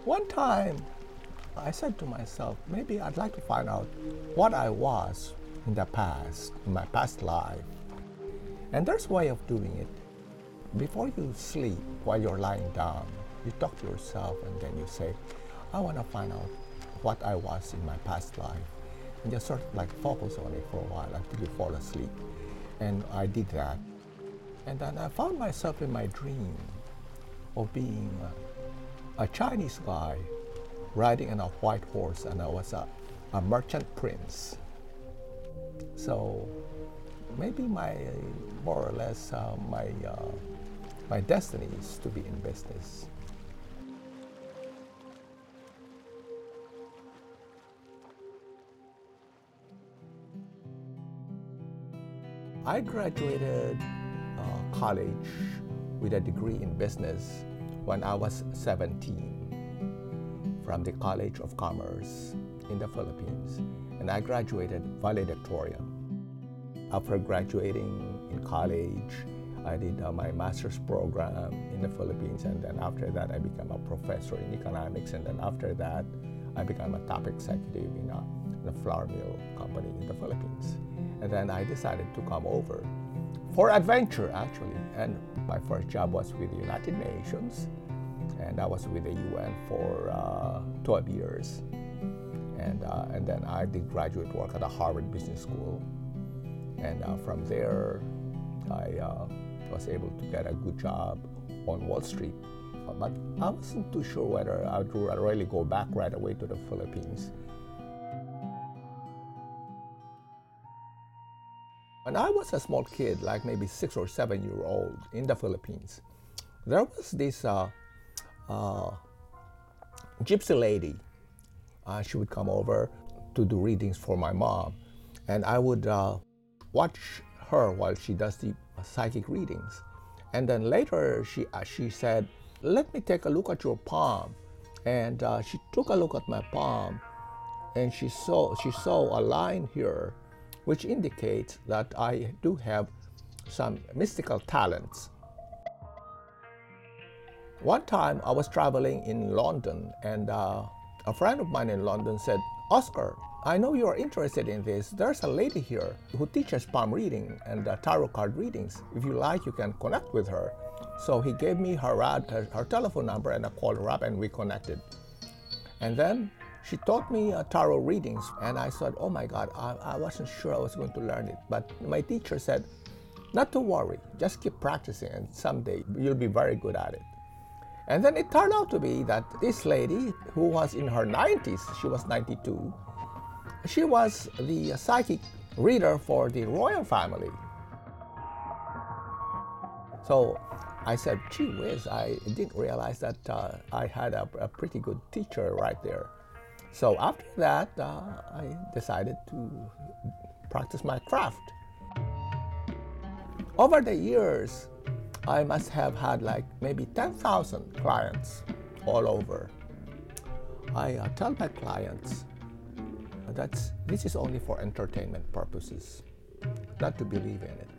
One time, I said to myself, maybe I'd like to find out what I was in the past, in my past life. And there's a way of doing it. Before you sleep, while you're lying down, you talk to yourself and then you say, I want to find out what I was in my past life. And just sort of like focus on it for a while until you fall asleep. And I did that. And then I found myself in my dream of being a Chinese guy riding on a white horse, and I was a merchant prince. So maybe more or less my destiny is to be in business. I graduated college with a degree in business when I was 17 from the College of Commerce in the Philippines, and I graduated valedictorian. After graduating in college, I did my master's program in the Philippines, and then after that I became a professor in economics, and then after that I became a top executive in a flour mill company in the Philippines. And then I decided to come over for adventure, actually. And my first job was with the United Nations, and I was with the UN for 12 years. And then I did graduate work at the Harvard Business School. And from there, I was able to get a good job on Wall Street. But I wasn't too sure whether I would really go back right away to the Philippines. When I was a small kid, like maybe 6 or 7 year old in the Philippines, there was this gypsy lady. She would come over to do readings for my mom, and I would watch her while she does the psychic readings. And then later she said, let me take a look at your palm. And she took a look at my palm, and she saw a line here which indicates that I do have some mystical talents. One time I was traveling in London, and a friend of mine in London said, Oscar, I know you're interested in this. There's a lady here who teaches palm reading and tarot card readings. If you like, you can connect with her. So he gave me her telephone number, and I called her up and we connected. And then she taught me tarot readings, and I said, oh my God, I wasn't sure I was going to learn it. But my teacher said, not to worry, just keep practicing, and someday you'll be very good at it. And then it turned out to be that this lady, who was in her 90s, she was 92, she was the psychic reader for the royal family. So I said, gee whiz, I didn't realize that I had a pretty good teacher right there. So after that, I decided to practice my craft. Over the years, I must have had like maybe 10,000 clients all over. I tell my clients that this is only for entertainment purposes, not to believe in it.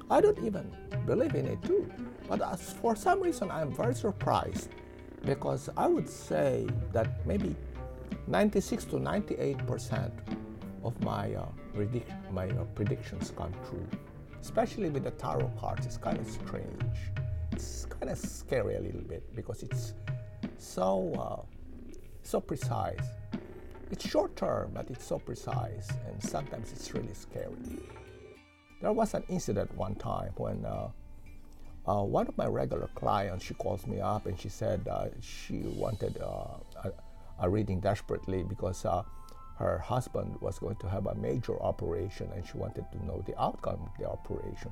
I don't even believe in it too, but for some reason I'm very surprised, because I would say that maybe 96 to 98% of my predictions come true. Especially with the tarot cards, it's kind of strange. It's kind of scary a little bit because it's so precise. It's short term, but it's so precise, and sometimes it's really scary. There was an incident one time when one of my regular clients, she calls me up and she said she wanted a reading desperately because her husband was going to have a major operation, and she wanted to know the outcome of the operation.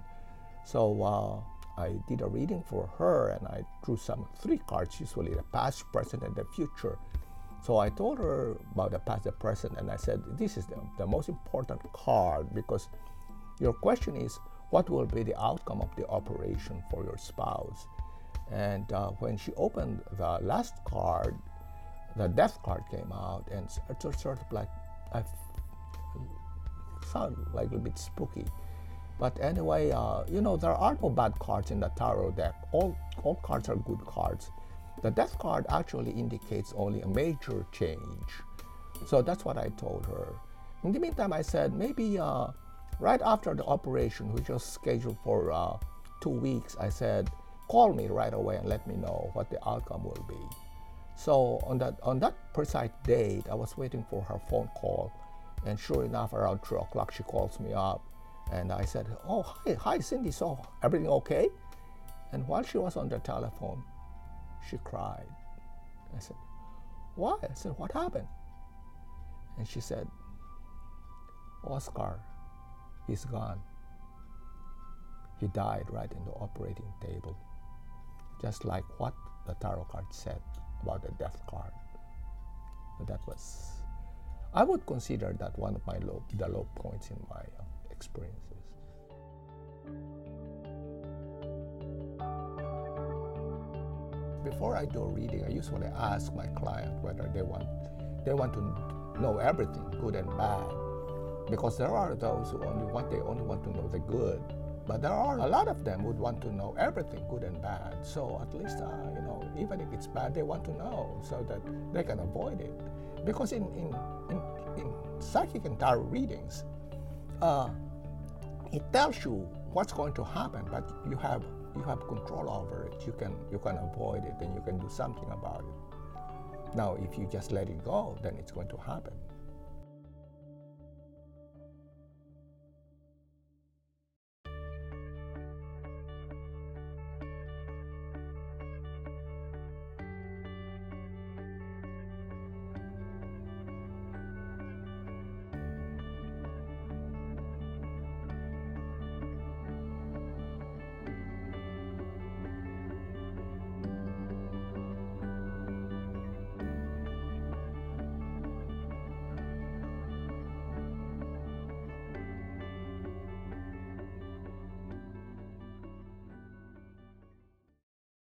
So I did a reading for her, and I drew 3 cards, usually the past, present, and the future. So I told her about the past, the present, and I said, this is the most important card, because your question is, what will be the outcome of the operation for your spouse? And when she opened the last card, the death card came out, and it's sort of like, I sound like a little bit spooky. But anyway, there are no bad cards in the tarot deck. All cards are good cards. The death card actually indicates only a major change. So that's what I told her. In the meantime, I said, maybe right after the operation, which was scheduled for 2 weeks, I said, call me right away and let me know what the outcome will be. So on that precise date, I was waiting for her phone call, and sure enough, around 3 o'clock, she calls me up, and I said, oh, hi, Cindy, so everything okay? And while she was on the telephone, she cried. I said, why? I said, what happened? And she said, Oscar is gone. He died right in the operating table, just like what the tarot card said about the death card. So that was, I would consider that one of my low points in my experiences. Before I do a reading, I usually ask my client whether they want to know everything, good and bad, because there are those who only want to know the good, but there are a lot of them who would want to know everything, good and bad. So at least even if it's bad, they want to know so that they can avoid it. Because in psychic and tarot readings, it tells you what's going to happen, but you have control over it. You can avoid it, and you can do something about it. Now, if you just let it go, then it's going to happen.